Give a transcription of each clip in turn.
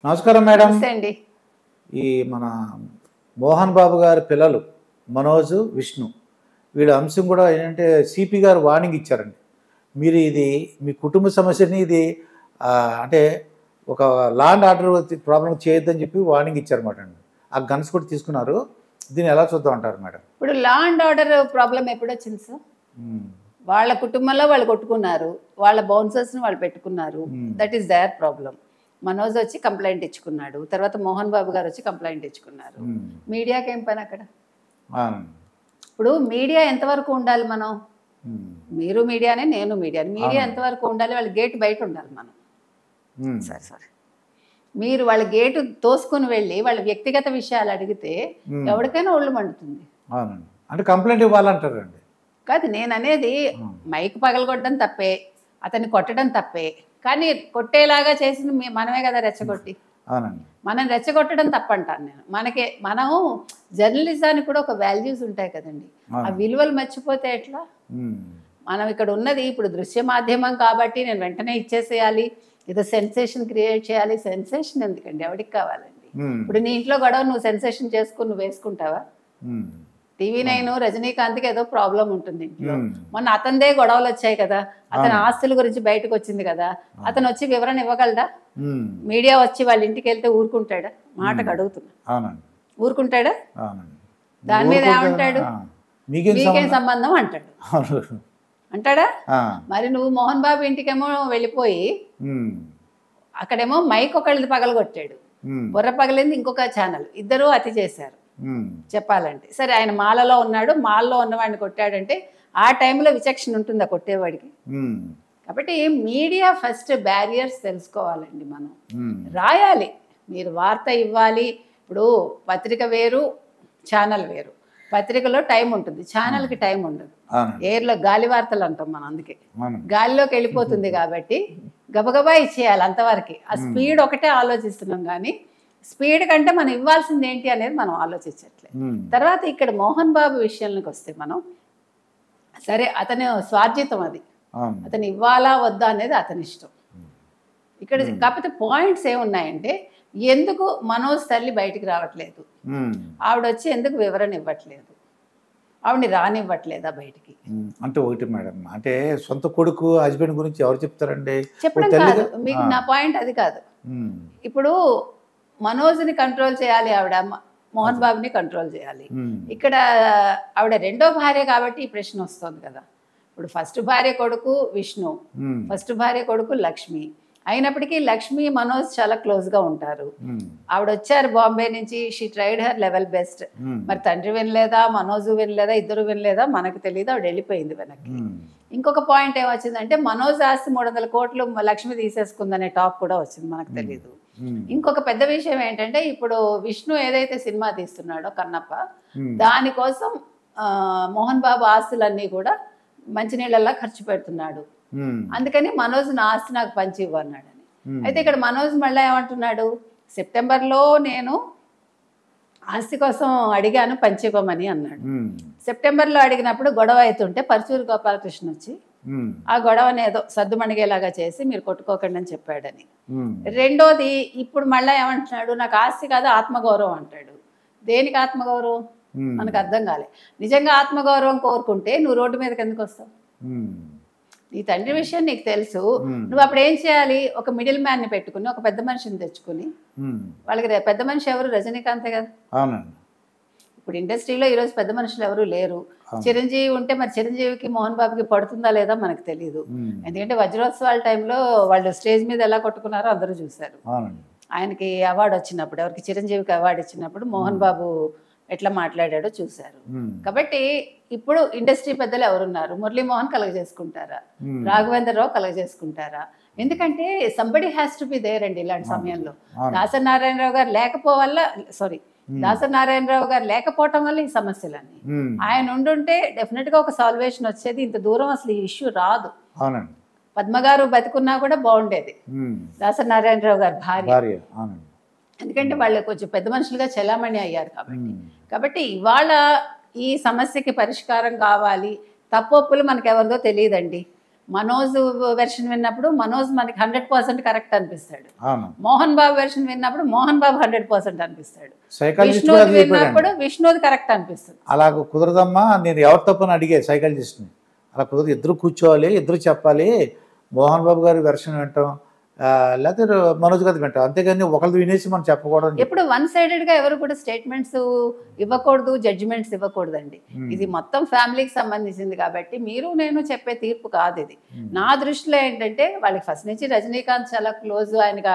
నమస్కారం మేడం. నమస్తే అండి. ఈ మన మోహన్ బాబు గారి పిల్లలు మనోజ్, విష్ణు వీళ్ళ అంశం కూడా ఏంటంటే సిపి గారు వార్నింగ్ ఇచ్చారండి. మీరు ఇది మీ కుటుంబ సమస్యని ఇది అంటే ఒక లా అండ్ ఆర్డర్ ప్రాబ్లం చేయొద్దని చెప్పి వార్నింగ్ ఇచ్చారన్నమాట అండి. ఆ గన్స్ కూడా తీసుకున్నారు. దీన్ని ఎలా చూద్దాం అంటారు మేడం? ఇప్పుడు లా అండ్ ఆర్డర్ ప్రాబ్లం ఎప్పుడు వచ్చింది సార్? వాళ్ళ కుటుంబంలో వాళ్ళు కొట్టుకున్నారు, వాళ్ళ బౌన్సర్స్ని వాళ్ళు పెట్టుకున్నారు. That is their problem. Manoj వచ్చి కంప్లైంట్ ఇచ్చుకున్నాడు, తర్వాత మోహన్ బాబు గారు వచ్చి కంప్లైంట్ ఇచ్చుకున్నారు. మీడియాకి ఏం పని అక్కడ? ఇప్పుడు మీడియా ఎంతవరకు ఉండాలి? మనం మీరు మీడియానే, నేను మీడియాని. మీడియా ఎంతవరకు ఉండాలి? వాళ్ళ గేట్ బయట ఉండాలి. మనం సరే మీరు వాళ్ళ గేటు తోసుకుని వెళ్ళి వాళ్ళ వ్యక్తిగత విషయాలు అడిగితే ఎవరికైనా ఒళ్ళు మండుతుంది. అంటే కంప్లైంట్ ఇవ్వాలంటారండి. కాదు, నేను అనేది మైక్ పగలగొట్టడం తప్పే, అతన్ని కొట్టడం తప్పే, కానీ కొట్టేలాగా చేసింది మనమే కదా రెచ్చగొట్టి. మనం రెచ్చగొట్టడం తప్పంటాను నేను. మనం జర్నలిజానికి కూడా ఒక వాల్యూస్ ఉంటాయి కదండి. ఆ విలువలు మర్చిపోతే ఎట్లా? మనం ఇక్కడ ఉన్నది ఇప్పుడు దృశ్య మాధ్యమం కాబట్టి నేను వెంటనే ఇచ్చేసేయాలి, ఏదో సెన్సేషన్ క్రియేట్ చేయాలి. సెన్సేషన్ ఎందుకండి? ఎవరికి కావాలండి? ఇప్పుడు నీ ఇంట్లో గొడవ నువ్వు సెన్సేషన్ చేసుకుని నువ్వు వేసుకుంటావా? TV9 రజనీకాంత్కి ఏదో ప్రాబ్లం ఉంటుంది ఇంట్లో. మొన్న అతనిదే గొడవలు వచ్చాయి కదా, అతని ఆస్తుల గురించి బయటకు వచ్చింది కదా, అతను వచ్చి వివరణ ఇవ్వగలడా? మీడియా వచ్చి వాళ్ళ ఇంటికి వెళ్తే ఊరుకుంటాడా? మాటకు అడుగుతున్నా, ఊరుకుంటాడా? దాని మీద ఏమంటాడు? మీకేం సంబంధం అంటాడు. అంటాడా? మరి నువ్వు మోహన్ బాబు ఇంటికేమో వెళ్ళిపోయి అక్కడేమో మైక్ ఒకళ్ళది పగలగొట్టాడు, బుర్ర పగలింది ఇంకొక ఛానల్, ఇద్దరూ అతి చేశారు చెప్పాలంటే. సరే, ఆయన మాలలో ఉన్నాడు, మాల్లో ఉన్నవాడిని కొట్టాడంటే ఆ టైంలో విచక్షణ ఉంటుందా కొట్టేవాడికి? కాబట్టి మీడియా ఫస్ట్ బ్యారియర్స్ తెలుసుకోవాలండి. మనం రాయాలి, మీరు వార్త ఇవ్వాలి. ఇప్పుడు పత్రిక వేరు, ఛానల్ వేరు. పత్రికలో టైం ఉంటుంది, ఛానల్కి టైం ఉండదు. ఎయిర్లో గాలి వార్తలు అంటాం మనం, అందుకే గాలిలోకి వెళ్ళిపోతుంది కాబట్టి గబగబా ఇచ్చేయాలి అంతవరకు. ఆ స్పీడ్ ఒకటే ఆలోచిస్తున్నాం, కానీ స్పీడ్ కంటే మనం ఇవ్వాల్సింది ఏంటి అనేది మనం ఆలోచించట్లేదు. తర్వాత ఇక్కడ మోహన్ బాబు విషయానికి వస్తే మనం సరే, అతని స్వార్జితం అది, అతను ఇవ్వాలా వద్దా అనేది అతని ఇష్టం. ఇక్కడ కాకపోతే పాయింట్స్ ఏమున్నాయంటే, ఎందుకు మనోజ్ తల్లి బయటికి రావట్లేదు, ఆవిడ వచ్చి ఎందుకు వివరణ ఇవ్వట్లేదు, ఆవిడని రానివ్వట్లేదా బయటికి? అంటే ఒకటి మేడం, అంటే సొంత కొడుకు హస్బెండ్ గురించి ఎవరు చెప్తారండి? చెప్పడం కాదు, మీకు నా పాయింట్ అది కాదు. ఇప్పుడు మనోజ్ని కంట్రోల్ చేయాలి ఆవిడ, మోహన్ బాబుని కంట్రోల్ చేయాలి. ఇక్కడ ఆవిడ రెండో భార్య కాబట్టి ఈ ప్రశ్న వస్తుంది కదా. ఇప్పుడు ఫస్ట్ భార్య కొడుకు విష్ణు, ఫస్ట్ భార్య కొడుకు లక్ష్మి. అయినప్పటికీ లక్ష్మి మనోజ్ చాలా క్లోజ్గా ఉంటారు. ఆవిడ వచ్చారు బాంబే నుంచి, she tried her level best. మరి తండ్రి వినలేదా, మనోజ్ వినలేదా, ఇద్దరు వినలేదా మనకు తెలియదు, ఆవిడ వెళ్ళిపోయింది వెనక్కి. ఇంకొక పాయింట్ ఏమొచ్చిందంటే, మనోజ్ ఆస్తి 300 కోట్లు లక్ష్మి తీసేసుకుందనే టాక్ కూడా వచ్చింది, మనకు తెలియదు. ఇంకొక పెద్ద విషయం ఏంటంటే, ఇప్పుడు విష్ణు ఏదైతే సినిమా తీస్తున్నాడో కన్నప్ప, దానికోసం మోహన్ బాబు ఆస్తులన్నీ కూడా మంచినీళ్ళల్లా ఖర్చు పెడుతున్నాడు. అందుకని మనోజ్ నా ఆస్తి నాకు పంచి ఇవ్వన్నాడని. అయితే ఇక్కడ మనోజ్ మళ్ళీ ఏమంటున్నాడు, సెప్టెంబర్లో నేను ఆస్తి కోసం అడిగాను పంచివ్వమని అన్నాడు. సెప్టెంబర్లో అడిగినప్పుడు గొడవ అవుతుంటే పరచూరు గోపాలకృష్ణ వచ్చి ఆ గొడవని ఏదో సర్దుమణిగేలాగా చేసి మీరు కొట్టుకోకండి అని చెప్పాడని. రెండోది, ఇప్పుడు మళ్ళీ ఏమంటున్నాడు, నాకు ఆస్తి కాదు ఆత్మగౌరవం అంటాడు. దేనికి ఆత్మగౌరవం మనకు అర్థం కాలే. నిజంగా ఆత్మగౌరవం కోరుకుంటే నువ్వు రోడ్డు మీదకి ఎందుకు వస్తావు? నీ తండ్రి విషయం నీకు తెలుసు, నువ్వు అప్పుడు ఏం చేయాలి? ఒక మిడిల్ మ్యాన్ని పెట్టుకుని ఒక పెద్ద మనిషిని తెచ్చుకుని, వాళ్ళకి పెద్ద మనిషి ఎవరు? రజనీకాంతే కదా. ఇప్పుడు ఇండస్ట్రీలో ఈరోజు పెద్ద మనుషులు ఎవరు లేరు. చిరంజీవి ఉంటే మరి చిరంజీవికి మోహన్ బాబుకి పడుతుందా లేదా మనకు తెలియదు. ఎందుకంటే వజ్రోత్సవాల టైంలో వాళ్ళు స్టేజ్ మీద ఎలా కొట్టుకున్నారో అందరూ చూశారు. ఆయనకి అవార్డు వచ్చినప్పుడు, ఎవరికి చిరంజీవికి అవార్డు ఇచ్చినప్పుడు మోహన్ బాబు ఎట్లా మాట్లాడాడో చూశారు. కాబట్టి ఇప్పుడు ఇండస్ట్రీ పెద్దలు ఎవరున్నారు? మురళీమోహన్ కలగజేసుకుంటారా, రాఘవేంద్రరావు కలగజేసుకుంటారా? ఎందుకంటే somebody has to be there అండి ఇలాంటి సమయంలో. దాసరి నారాయణరావు గారు దాసరి నారాయణరావు గారు లేకపోవటం వల్ల ఈ సమస్యలన్నీ. ఆయన ఉండుంటే డెఫినెట్గా ఒక సాల్వేషన్ వచ్చేది. ఇంత దూరం అసలు ఈ ఇష్యూ రాదు. పద్మగారు బతికున్నా కూడా బాగుండేది, దాసరి నారాయణరావు గారు భార్య. ఎందుకంటే వాళ్ళు కొంచెం పెద్ద మనుషులుగా చెలామణి అయ్యారు కాబట్టి ఇవాళ ఈ సమస్యకి పరిష్కారం కావాలి. తప్పొప్పులు మనకు ఎవరిదో తెలియదండి. మనోజ్ వెర్షన్ విన్నప్పుడు మనోజ్ మనకి 100% కరెక్ట్ అనిపిస్తాడు, అవును మోహన్ బాబు వెర్షన్ విన్నప్పుడు మోహన్ బాబు 100% అనిపిస్తాడు, సైకాలజిస్ట్ విష్ణుది విన్నప్పుడు విష్ణుది కరెక్ట్ అనిపిస్తుంది. అలా కుదరదమ్మా, నేను ఎవరి తప్పని అడిగే సైకాలజిస్ట్ని, అలా కుదరదు, ఇద్దరు కూర్చోవాలి, ఇద్దరు చెప్పాలి, మోహన్ బాబు గారి వెర్షన్ వింటాం లేకపోతే మనోజ్ గారి వింటాం, అంతేగాని ఒకరిది వినేసి మనం చెప్పకూడదు. ఎప్పుడు వన్ సైడెడ్గా ఎవరు కూడా స్టేట్మెంట్స్ ఇవ్వకూడదు, జడ్జిమెంట్స్ ఇవ్వకూడదండి. ఇది మొత్తం ఫ్యామిలీకి సంబంధించింది కాబట్టి మీరు నేను చెప్పే తీర్పు కాదు ఇది. నా దృష్టిలో ఏంటంటే వాళ్ళకి ఫస్ట్ నుంచి రజనీకాంత్ చాలా క్లోజ్, ఆయనకి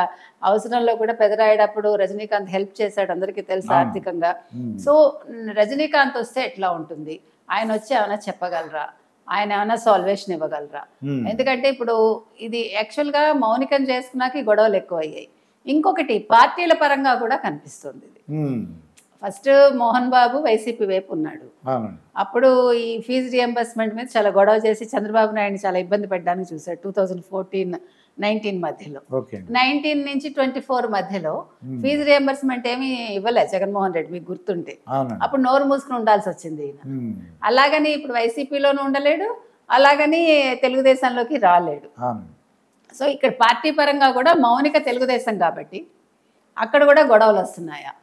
అవసరంలో కూడా పెదరాయేటప్పుడు రజనీకాంత్ హెల్ప్ చేశాడు, అందరికీ తెలుసు ఆర్థికంగా. సో రజనీకాంత్ వస్తే ఎట్లా ఉంటుంది, ఆయన వచ్చి ఏమైనా చెప్పగలరా, ఆయన ఏమైనా సాల్వేషన్ ఇవ్వగలరా? ఎందుకంటే ఇప్పుడు ఇది యాక్చువల్గా మౌనికం చేసుకున్నాక గొడవలు ఎక్కువ అయ్యాయి. ఇంకొకటి పార్టీల పరంగా కూడా కనిపిస్తుంది ఇది. ఫస్ట్ మోహన్ బాబు వైసీపీ వైపు ఉన్నాడు, అప్పుడు ఈ ఫీజు రియంబర్స్మెంట్ మీద చాలా గొడవ చేసి చంద్రబాబు నాయుడు చాలా ఇబ్బంది పెట్టడానికి చూశాడు 2014-19 మధ్యలో. 19 నుంచి 24 మధ్యలో ఫీజు రియంబర్స్మెంట్ ఏమీ ఇవ్వలే జగన్మోహన్ రెడ్డి, మీకు గుర్తుంటే. అప్పుడు నోరు మూసుకుని ఉండాల్సి వచ్చింది ఈయన. అలాగని ఇప్పుడు వైసీపీలోనూ ఉండలేడు, అలాగని తెలుగుదేశంలోకి రాలేడు. సో ఇక్కడ పార్టీ పరంగా కూడా మౌనిక తెలుగుదేశం కాబట్టి అక్కడ కూడా గొడవలు వస్తున్నాయా?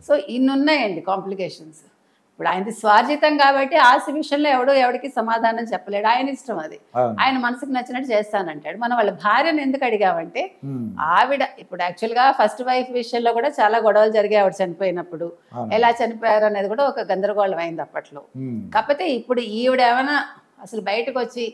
సో ఇన్ని ఉన్నాయండి కాంప్లికేషన్స్. ఇప్పుడు ఆయనది స్వార్జితం కాబట్టి ఆస్తి విషయంలో ఎవడికి సమాధానం చెప్పలేడు, ఆయన ఇష్టం అది, ఆయన మనసుకు నచ్చినట్టు చేస్తానంటాడు. మనం వాళ్ళ భార్యను ఎందుకు అడిగామంటే ఆవిడ ఇప్పుడు యాక్చువల్గా ఫస్ట్ వైఫ్ విషయంలో కూడా చాలా గొడవలు జరిగాయి ఆవిడ చనిపోయినప్పుడు, ఎలా చనిపోయారు అనేది కూడా ఒక గందరగోళం అయింది అప్పట్లో. కాకపోతే ఇప్పుడు ఈవిడ ఏమైనా అసలు బయటకు వచ్చి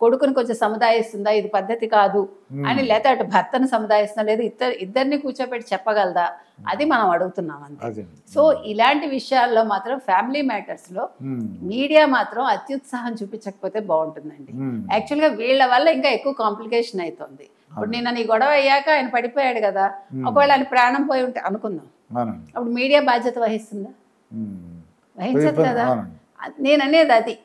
కొడుకుని కొంచెం సముదాయిస్తుందా, ఇది పద్ధతి కాదు అని, లేకపోతే అటు భర్తను సముదాయిస్తుందా, లేదు ఇద్దరిని కూర్చోబెట్టి చెప్పగలదా, అది మనం అడుగుతున్నాం అంతే. సో ఇలాంటి విషయాల్లో మాత్రం ఫ్యామిలీ మ్యాటర్స్లో మీడియా మాత్రం అత్యుత్సాహం చూపించకపోతే బాగుంటుందండి. యాక్చువల్గా వీళ్ళ వల్ల ఇంకా ఎక్కువ కాంప్లికేషన్ అవుతుంది. ఇప్పుడు నిన్న నీ గొడవ అయ్యాక ఆయన పడిపోయాడు కదా, ఒకవేళ ఆయన ప్రాణం పోయి ఉంటే అనుకుందాం, అప్పుడు మీడియా బాధ్యత వహిస్తుందా? వహించదు కదా. నేను అనేది అది.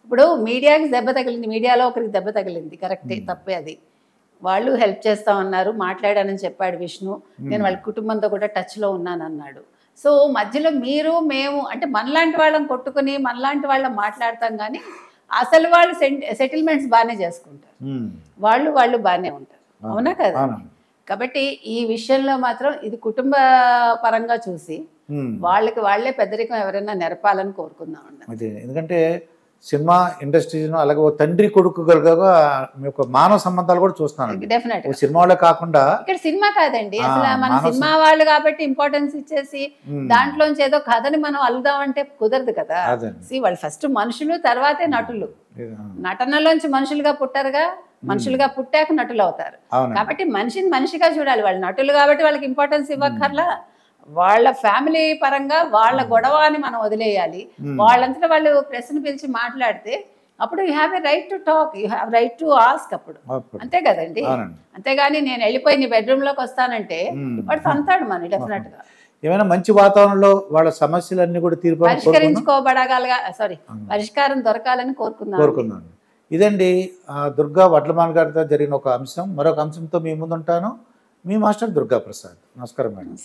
ఇప్పుడు మీడియాకి దెబ్బ తగిలింది, మీడియాలో ఒకరికి దెబ్బ తగిలింది, కరెక్టే, తప్పే అది. వాళ్ళు హెల్ప్ చేస్తా ఉన్నారు, మాట్లాడానని చెప్పాడు విష్ణు, నేను వాళ్ళ కుటుంబంతో కూడా టచ్లో ఉన్నానన్నాడు. సో మధ్యలో మీరు మేము అంటే మనలాంటి వాళ్ళని కొట్టుకుని మనలాంటి వాళ్ళని మాట్లాడతాం, కానీ అసలు వాళ్ళు సెటిల్మెంట్స్ బాగానే చేసుకుంటారు, వాళ్ళు బాగానే ఉంటారు, అవునా కదా? కాబట్టి ఈ విషయంలో మాత్రం ఇది కుటుంబ పరంగా చూసి వాళ్ళకి వాళ్ళే పెద్దరికం ఎవరైనా నెరపాలని కోరుకుందాం అన్నది. ఎందుకంటే సినిమా ఇండస్ట్రీలో అలాగే ఓ తండ్రి కొడుకుగా మానవ సంబంధాలు కూడా చూస్తున్నాను. డెఫినెట్ సినిమాలో కాకుండా ఇక్కడ సినిమా కాదండి, అసలు మన సినిమా వాళ్ళు కాబట్టి ఇంపార్టెన్స్ ఇచ్చేసి దాంట్లోంచి ఏదో కథని మనం అల్లుదామంటే కుదరదు కదా. వాళ్ళు ఫస్ట్ మనుషులు, తర్వాతే నటులు. నటనలోంచి మనుషులుగా పుట్టారుగా, మనుషులుగా పుట్టాక నటులు అవుతారు. కాబట్టి మనిషిని మనిషిగా చూడాలి. వాళ్ళు నటులు కాబట్టి వాళ్ళకి ఇంపార్టెన్స్ ఇవ్వక్కర్లా, వాళ్ళ ఫ్యామిలీ పరంగా వాళ్ళ గొడవ అని మనం వదిలేయాలి. వాళ్ళంతటా వాళ్ళు ప్రెస్ని పిలిచి మాట్లాడితే అప్పుడు you have a right to talk, you have right to ask, అప్పుడు అంతే కదండి. అంతేగాని నేను వెళ్ళిపోయి నీ బెడ్రూమ్లోకి వస్తానంటే వాడు తంతాడు మన డెఫినెట్ గా. ఏమైనా మంచి వాతావరణంలో వాళ్ళ సమస్యలన్నీ కూడా పరిష్కారం దొరకాలని కోరుకున్నాను. ఇదండి దుర్గా వడ్లమాన్ గారితో జరిగిన ఒక అంశం. మరొక అంశంతో మీ ముందుంటాను. మీ మాస్టర్ దుర్గా ప్రసాద్. నమస్కారం మేడం.